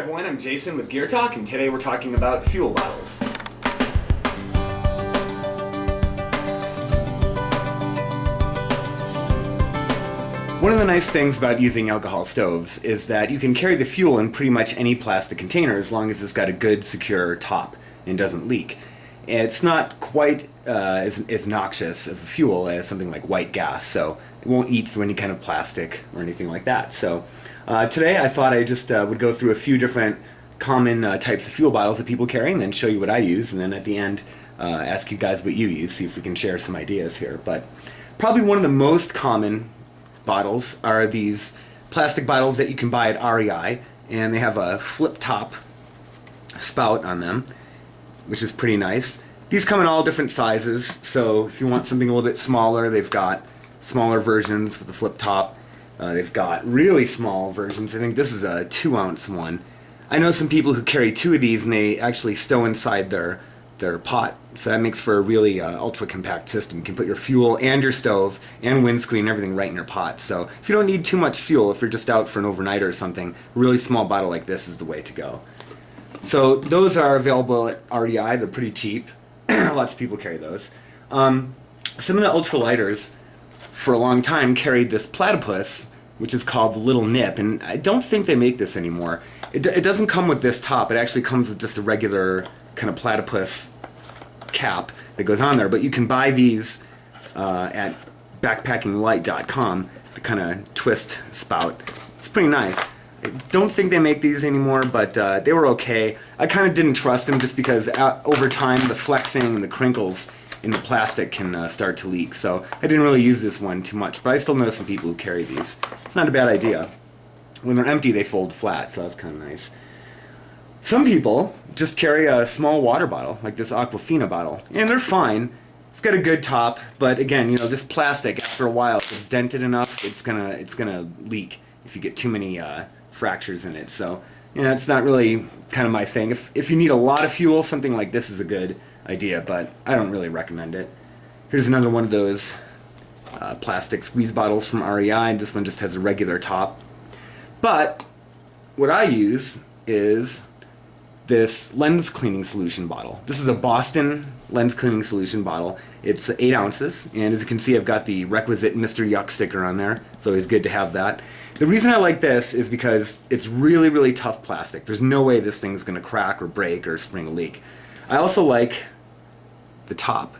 everyone, I'm Jason with Gear Talk, and today we're talking about fuel bottles. One of the nice things about using alcohol stoves is that you can carry the fuel in pretty much any plastic container as long as it's got a good, secure top and doesn't leak. It's not quite as noxious of a fuel as something like white gas, so it won't eat through any kind of plastic or anything like that. So today I thought I just would go through a few different common types of fuel bottles that people carry and then show you what I use, and then at the end ask you guys what you use, see if we can share some ideas here. But probably one of the most common bottles are these plastic bottles that you can buy at REI, and they have a flip top spout on them, which is pretty nice. These come in all different sizes, so if you want something a little bit smaller, they've got smaller versions with the flip top. They've got really small versions. I think this is a 2-ounce one. I know some people who carry 2 of these and they actually stow inside their pot, so that makes for a really ultra compact system. You can put your fuel and your stove and windscreen and everything right in your pot. So if you don't need too much fuel, if you're just out for an overnight or something, a really small bottle like this is the way to go. So those are available at REI. They're pretty cheap. Lots of people carry those. Some of the ultralighters for a long time carried this platypus, which is called the Little Nip, and I don't think they make this anymore. It doesn't come with this top. It actually comes with just a regular kind of platypus cap that goes on there, but you can buy these at backpackinglight.com, the kind of twist spout. It's pretty nice. I don't think they make these anymore, but they were okay. I kind of didn't trust them just because over time the flexing and the crinkles in the plastic can start to leak, so I didn't really use this one too much, but I still know some people who carry these. It's not a bad idea. When they're empty they fold flat, so that's kind of nice. Some people just carry a small water bottle, like this Aquafina bottle, and they're fine. It's got a good top, but again, you know, this plastic, after a while, if it's dented enough, it's gonna leak if you get too many fractures in it. So, you know, it's not really kind of my thing. If you need a lot of fuel, something like this is a good idea, but I don't really recommend it. Here's another one of those plastic squeeze bottles from REI, and this one just has a regular top. But what I use is this lens cleaning solution bottle. This is a Boston lens cleaning solution bottle. It's 8 ounces, and as you can see, I've got the requisite Mr. Yuck sticker on there. It's always good to have that. The reason I like this is because it's really, really tough plastic. There's no way this thing's gonna crack or break or spring a leak. I also like the top.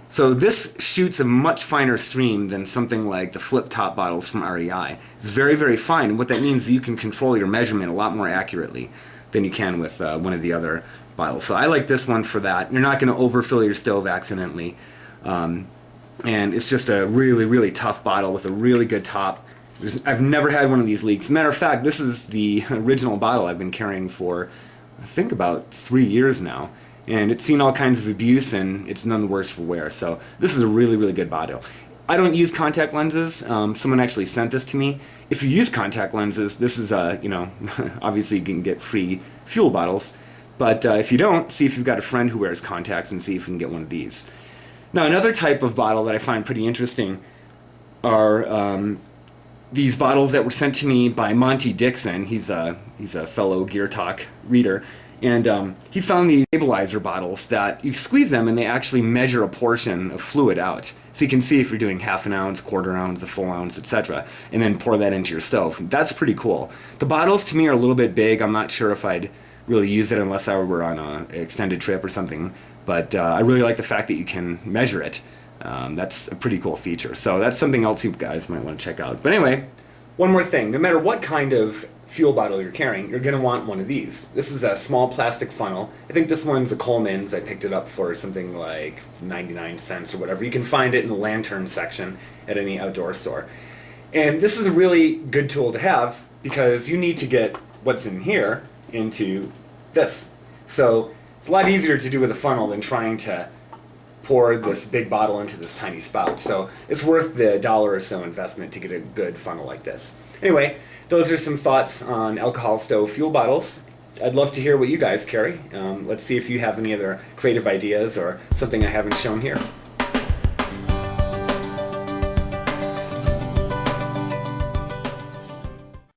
So this shoots a much finer stream than something like the flip top bottles from REI. It's very, very fine, and what that means is you can control your measurement a lot more accurately than you can with one of the other bottles. So I like this one for that. You're not going to overfill your stove accidentally. And it's just a really, really tough bottle with a really good top. I've never had one of these leaks. As a matter of fact, this is the original bottle I've been carrying for, I think, about 3 years now. And it's seen all kinds of abuse, and it's none the worse for wear. So this is a really, really good bottle. I don't use contact lenses. Someone actually sent this to me. If you use contact lenses, this is, you know, obviously you can get free fuel bottles. But if you don't, see if you've got a friend who wears contacts and see if you can get one of these. Now, another type of bottle that I find pretty interesting are these bottles that were sent to me by Monty Dixon. He's a fellow Gear Talk reader. And he found these stabilizer bottles that you squeeze them and they actually measure a portion of fluid out. So you can see if you're doing half an ounce, quarter ounce, a full ounce, etc. and then pour that into your stove. That's pretty cool. The bottles to me are a little bit big. I'm not sure if I'd really use it unless I were on an extended trip or something. But I really like the fact that you can measure it. That's a pretty cool feature. So that's something else you guys might want to check out. But anyway, one more thing. No matter what kind of fuel bottle you're carrying, you're going to want one of these. This is a small plastic funnel. I think this one's a Coleman's. I picked it up for something like 99 cents or whatever. You can find it in the lantern section at any outdoor store. And this is a really good tool to have because you need to get what's in here into this. So it's a lot easier to do with a funnel than trying to pour this big bottle into this tiny spout. So it's worth the $1 or so investment to get a good funnel like this. Anyway, those are some thoughts on alcohol stove fuel bottles. I'd love to hear what you guys carry. Let's see if you have any other creative ideas or something I haven't shown here.